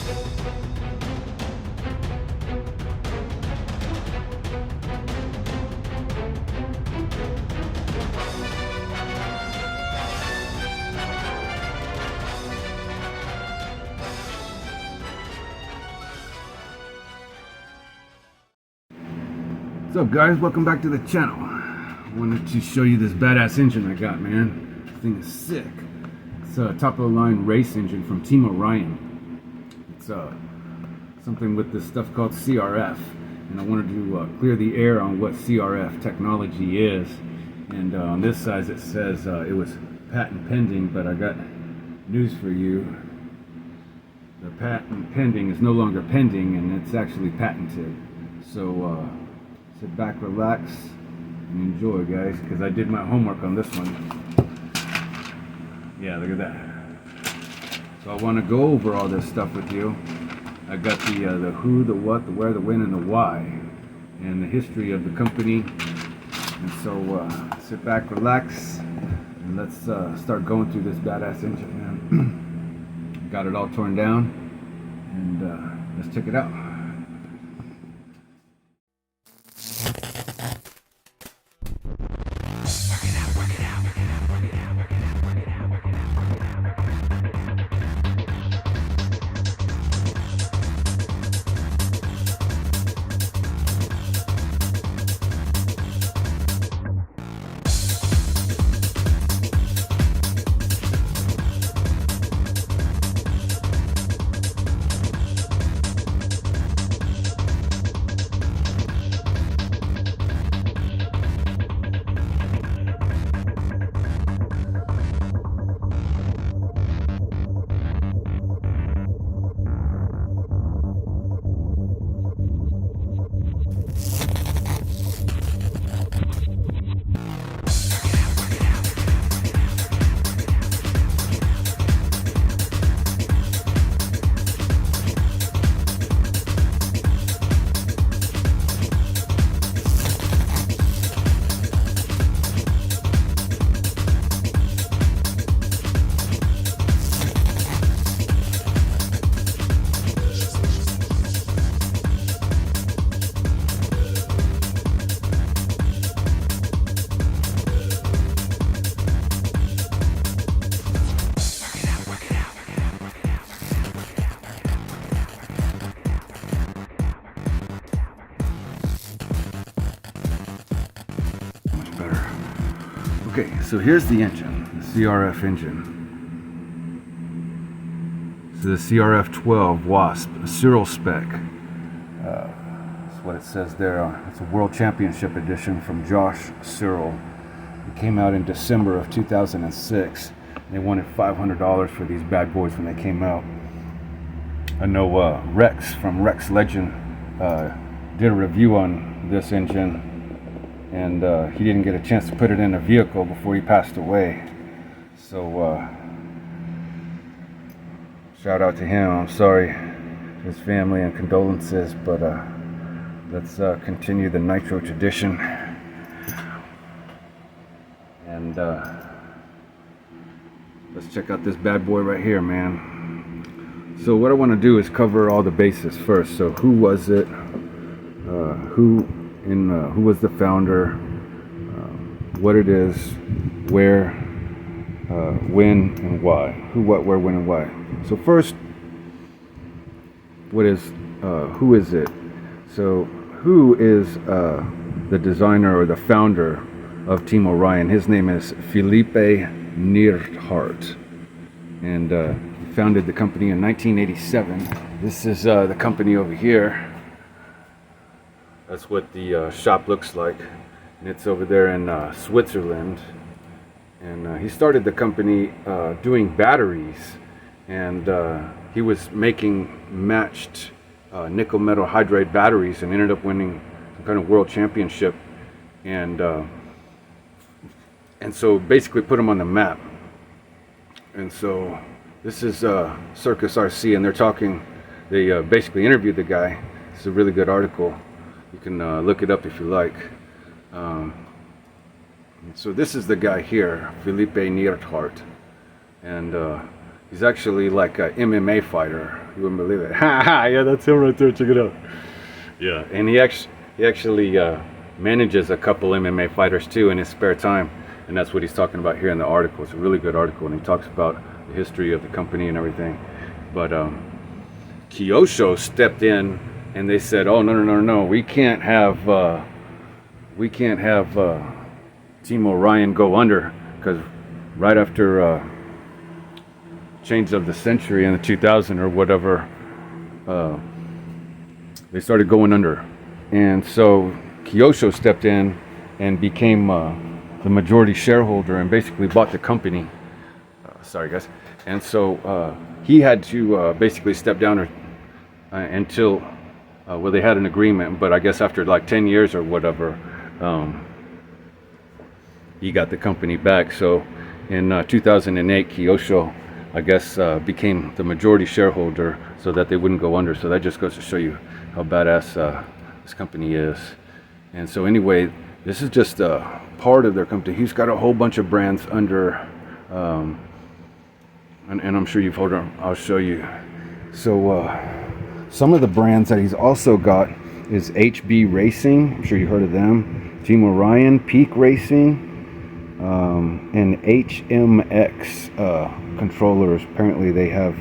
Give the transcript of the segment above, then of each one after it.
What's up, guys? Welcome back to the channel. I wanted to show you this badass engine I got, man. This thing is sick. It's a top of the line race engine from Team Orion. It's something with this stuff called CRF, and I wanted to clear the air on what CRF technology is. And on this side it says it was patent pending, but I got news for you. The patent pending is no longer pending, and it's actually patented. So sit back, relax, and enjoy, guys, because I did my homework on this one. Yeah, look at that. So I want to go over all this stuff with you. I got the who, the what, the where, the when, and the why, and the history of the company. And so sit back, relax, and let's start going through this badass engine, man. Got it all torn down, and let's check it out. Okay, so here's the engine, the CRF engine. So the CRF 12 Wasp, a serial spec. That's what it says there. It's a World Championship edition from Josh Cyril. It came out in December of 2006. They wanted $500 for these bad boys when they came out. I know Rex from Rex Legend did a review on this engine, and he didn't get a chance to put it in a vehicle before he passed away. So shout out to him. I'm sorry to his family and condolences, but let's continue the Nitro tradition. And let's check out this bad boy right here, man. So what I want to do is cover all the bases first. So who was it? Who was the founder, what it is, where, when, and why. Who, what, where, when, and why. So first, who is it? So who is the designer or the founder of Team Orion? His name is Felipe Neerhart, and he founded the company in 1987. This is the company over here. That's what the shop looks like, and it's over there in Switzerland. And he started the company doing batteries, and he was making matched nickel metal hydride batteries, and ended up winning some kind of world championship, and so basically put him on the map. And so this is Circus RC, and they're talking. They basically interviewed the guy. It's a really good article. You can look it up if you like. So this is the guy here, Felipe Neerhart, and He's actually like a MMA fighter. You wouldn't believe it. Ha ha! Yeah, that's him right there. Check it out. Yeah, and he actually manages a couple MMA fighters too in his spare time, and that's what he's talking about here in the article. It's a really good article, and he talks about the history of the company and everything. But Kyosho stepped in, and they said, "Oh no! We can't have Team Orion go under, because right after change of the century in the 2000 or whatever, they started going under, and so Kyosho stepped in and became the majority shareholder and basically bought the company. Sorry guys. And so he had to basically step down until well, they had an agreement, but I guess after like 10 years or whatever, he got the company back. So in 2008, Kyosho, I guess, became the majority shareholder so that they wouldn't go under. So that just goes to show you how badass this company is. And so anyway, this is just a part of their company. He's got a whole bunch of brands under, and I'm sure you've heard them. I'll show you. So some of the brands that he's also got is HB Racing. I'm sure you heard of them. Team Orion, Peak Racing, and HMX controllers. Apparently they have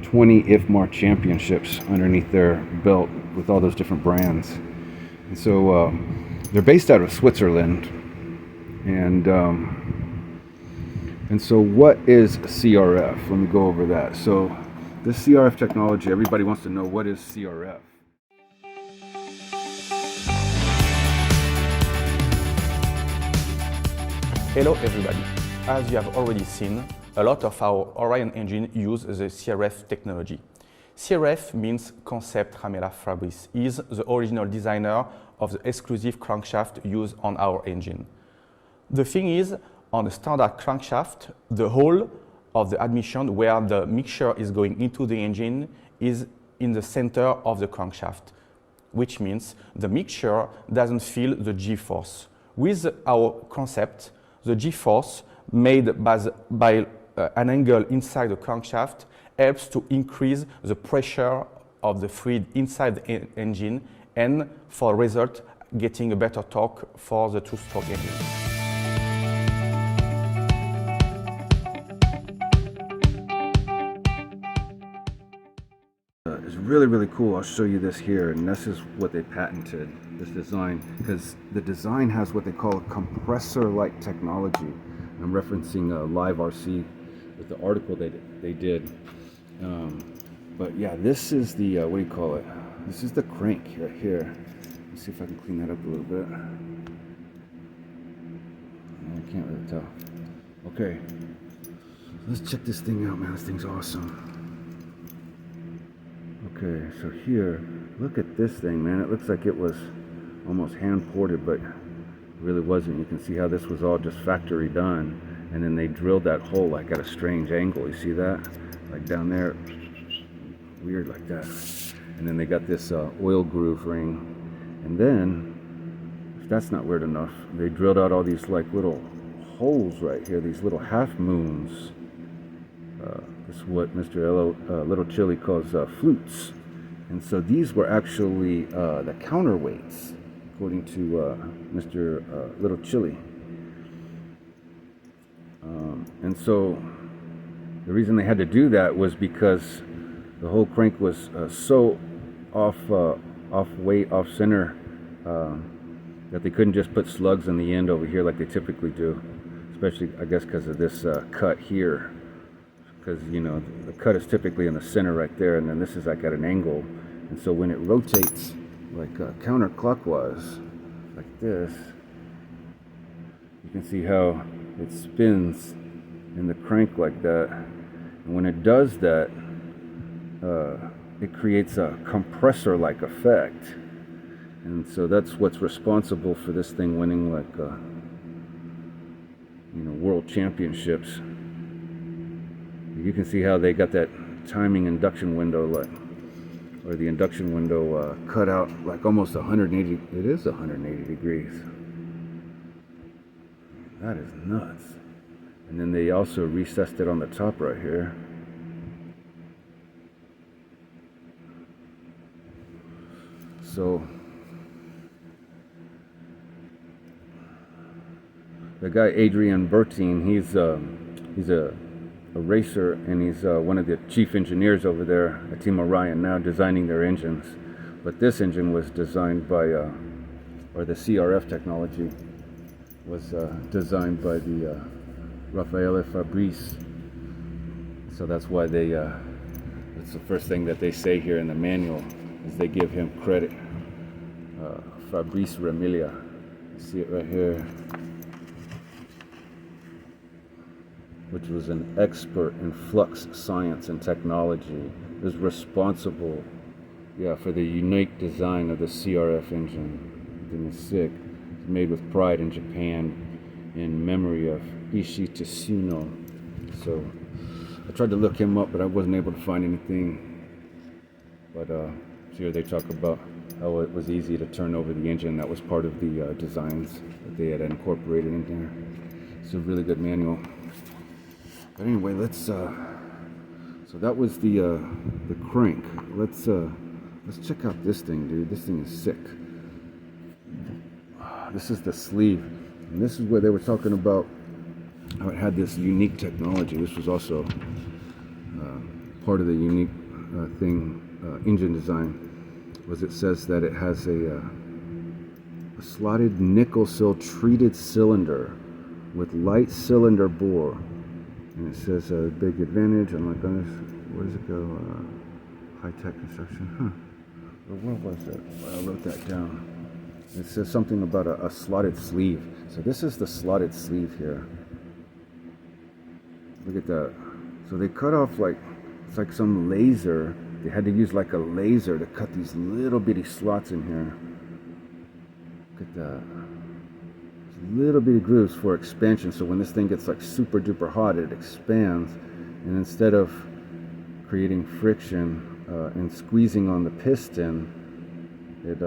20 IFMAR championships underneath their belt with all those different brands. And so they're based out of Switzerland. And so what is CRF? Let me go over that. So this CRF technology, everybody wants to know, what is CRF? Hello everybody. As you have already seen, a lot of our Orion engine use the CRF technology. CRF means Concept Ramela Fabris. He is the original designer of the exclusive crankshaft used on our engine. The thing is, on a standard crankshaft, the hole of the admission where the mixture is going into the engine is in the center of the crankshaft, which means the mixture doesn't feel the G-force. With our concept, the G-force made by an angle inside the crankshaft helps to increase the pressure of the fluid inside the engine, and for result, getting a better torque for the two-stroke engine. It's really cool. I'll show you this here, and this is what they patented, this design, because the design has what they call a compressor-like technology. I'm referencing Live RC with the article they did. But yeah, this is the, what do you call it? This is the crank right here. Let's see if I can clean that up a little bit. I can't really tell. Okay, let's check this thing out, man. This thing's awesome. Okay, so here, look at this thing, man. It looks like it was almost hand ported, but it really wasn't. You can see how this was all just factory done, and then they drilled that hole like at a strange angle. You see that? Like down there, weird like that. And then they got this oil groove ring, and then, if that's not weird enough, they drilled out all these like little holes right here, these little half moons. This is what Mr. Little Chili calls flutes. And so these were actually the counterweights, according to Mr. Little Chili. And so the reason they had to do that was because the whole crank was so off weight, off center, that they couldn't just put slugs in the end over here like they typically do, especially I guess because of this cut here. Because, you know, the cut is typically in the center right there, and then this is like at an angle. And so when it rotates like counterclockwise, like this, you can see how it spins in the crank like that. And when it does that, it creates a compressor-like effect. And so that's what's responsible for this thing winning like, you know, world championships. You can see how they got that timing induction window, like, or the induction window cut out like almost 180. It is 180 degrees. That is nuts. And then they also recessed it on the top right here. So the guy Adrian Bertine, he's a racer, and he's one of the chief engineers over there at Team Orion now, designing their engines. But this engine was designed by, or the CRF technology was designed by the Raffaele Fabrice. So that's why they, that's the first thing that they say here in the manual, is they give him credit. Fabrice Ramilia, you see it right here, which was an expert in flux science and technology, is responsible, for the unique design of the CRF engine. It is sick. It's made with pride in Japan in memory of Ishii Tsuno. So I tried to look him up, but I wasn't able to find anything. But here they talk about how it was easy to turn over the engine. That was part of the designs that they had incorporated in there. It's a really good manual. But anyway, let's. So that was the crank. Let's check out this thing, dude. This thing is sick. This is the sleeve, and this is where they were talking about how it had this unique technology. This was also part of the unique engine design. Was it says that it has a slotted nickel sill treated cylinder with light cylinder bore. And it says a big advantage. I'm like, where does it go? High-tech construction. Where was it? I wrote that down. It says something about a slotted sleeve. So this is the slotted sleeve here. Look at that. So they cut off it's like some laser. They had to use like a laser to cut these little bitty slots in here. Look at that. Little bitty grooves for expansion, so when this thing gets like super duper hot, it expands, and instead of creating friction and squeezing on the piston, it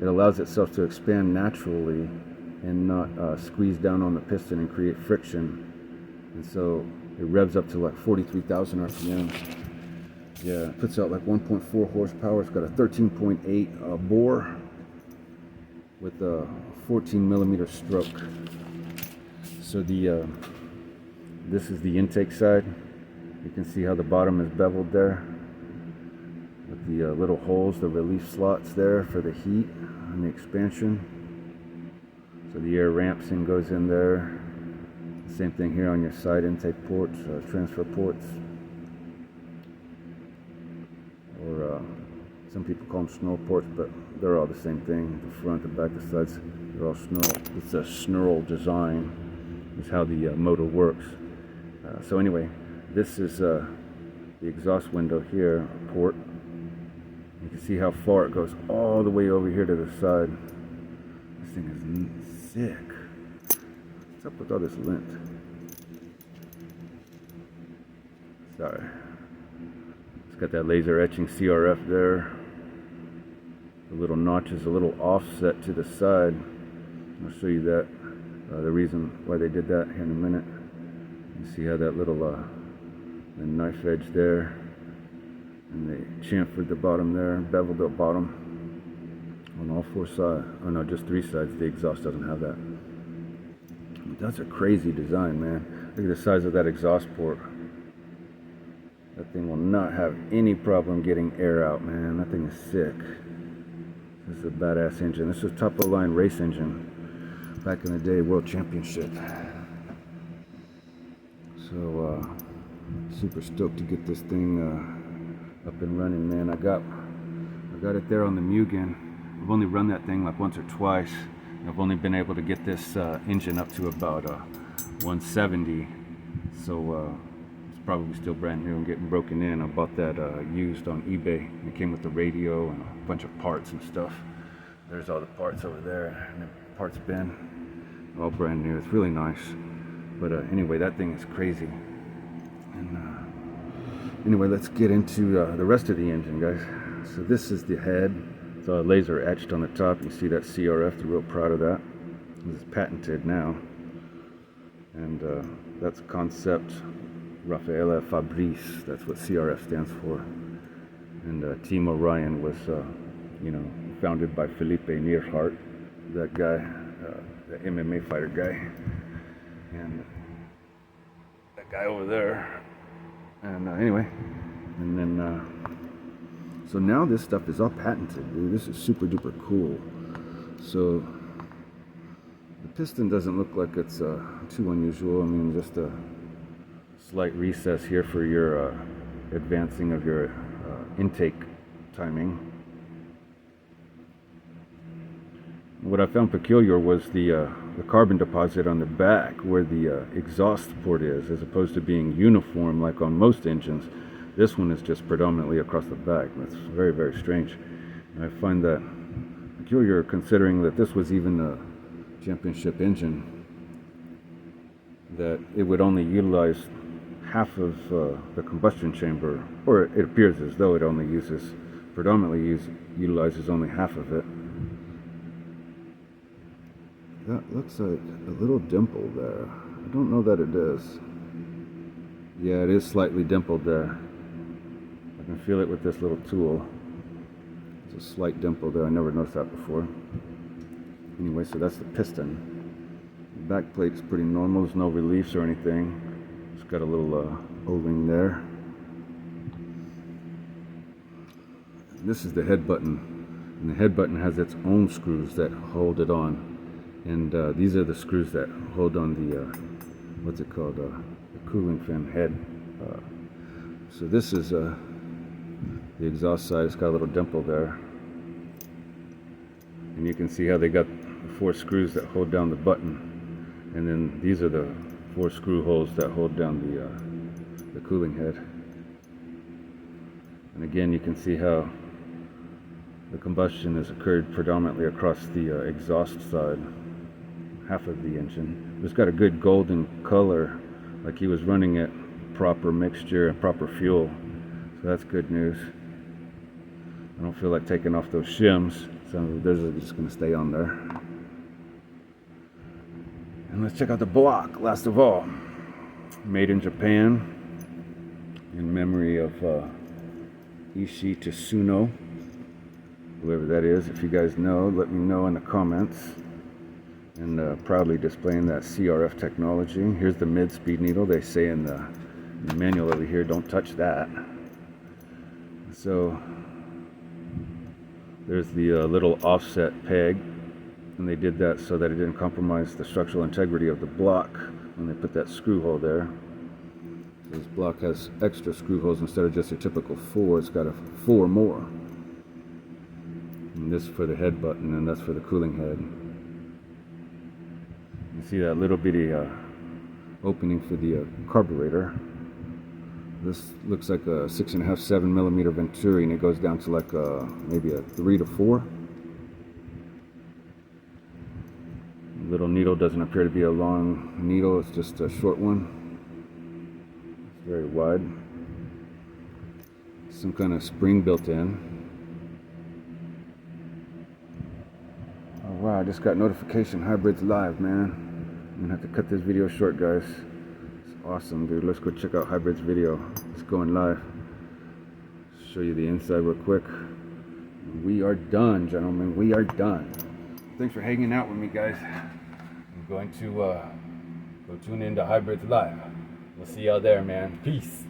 allows itself to expand naturally and not squeeze down on the piston and create friction. And so it revs up to like 43,000 RPM. Yeah, it puts out like 1.4 horsepower. It's got a 13.8 bore with a 14 millimeter stroke. So this is the intake side. You can see how the bottom is beveled there with the little holes, the relief slots there for the heat and the expansion. So the air ramps and goes in there. Same thing here on your side intake ports, transfer ports, or some people call them snurl ports, but they're all the same thing. The front, the back, the sides, they're all snurl. It's a snurl design, is how the motor works. So anyway, this is the exhaust window here, port. You can see how far it goes all the way over here to the side. This thing is sick. What's up with all this lint? Sorry. It's got that laser etching CRF there. The little notch is a little offset to the side. I'll show you that. The reason why they did that here in a minute. You see how that little the knife edge there, and they chamfered the bottom there, beveled the bottom on all four sides. Oh no, just three sides. The exhaust doesn't have that. That's a crazy design, man. Look at the size of that exhaust port. That thing will not have any problem getting air out, man. That thing is sick. This is a badass engine. This is top of the line race engine. Back in the day, World Championship. So, super stoked to get this thing up and running, man. I got it there on the Mugen. I've only run that thing like once or twice. I've only been able to get this engine up to about 170. So it's probably still brand new and getting broken in. I bought that used on eBay. It came with the radio and a bunch of parts and stuff. There's all the parts over there in the parts bin. All brand new. It's really nice. But anyway, that thing is crazy. And anyway, let's get into the rest of the engine, guys. So this is the head. It's laser etched on the top. You see that CRF. They're real proud of that. This is patented now. And that's Concept Raffaele Fabrice. That's what CRF stands for. And Team Orion was, founded by Felipe Neerhart, that guy, the MMA fighter guy, and that guy over there. And anyway, and then so now this stuff is all patented, dude. This is super duper cool. So the piston doesn't look like it's too unusual. I mean, just a slight recess here for your advancing of your intake timing. What I found peculiar was the carbon deposit on the back where the exhaust port is, as opposed to being uniform like on most engines. This one is just predominantly across the back. That's very, very strange. And I find that peculiar considering that this was even a championship engine, that it would only utilize half of the combustion chamber, or it appears as though it only utilizes only half of it. That looks like a little dimple there. I don't know that it is. Yeah, it is slightly dimpled there. I can feel it with this little tool. There's a slight dimple there. I never noticed that before. Anyway, so that's the piston. The back plate is pretty normal. There's no reliefs or anything. It's got a little O-ring there. This is the head button. And the head button has its own screws that hold it on. And these are the screws that hold on the, what's it called, the cooling fan head. So this is the exhaust side. It's got a little dimple there. And you can see how they got the 4 screws that hold down the button. And then these are the 4 screw holes that hold down the cooling head. And again, you can see how the combustion has occurred predominantly across the exhaust side. Half of the engine. It's got a good golden color, like he was running it proper mixture and proper fuel. So that's good news. I don't feel like taking off those shims, so those are just going to stay on there. And let's check out the block, last of all. Made in Japan, in memory of Ishii Tsuno, whoever that is. If you guys know, let me know in the comments. And proudly displaying that CRF technology. Here's the mid-speed needle. They say in the manual over here, don't touch that. So there's the little offset peg, and they did that so that it didn't compromise the structural integrity of the block when they put that screw hole there. So this block has extra screw holes instead of just your typical 4. It's got 4 more. And this for the head button, and that's for the cooling head. You see that little bitty opening for the carburetor. This looks like a 6.5, 7 millimeter Venturi, and it goes down to like maybe a 3 to 4. The little needle doesn't appear to be a long needle, it's just a short one. It's very wide. Some kind of spring built in. Oh wow, I just got notification Hybrids live, man. I'm gonna have to cut this video short, guys. It's awesome, dude. Let's go check out Hybrids video. It's going live. Show you the inside real quick. We are done, gentlemen. We are done. Thanks for hanging out with me, guys. I'm going to go tune into Hybrids live. We'll see y'all there, man. Peace.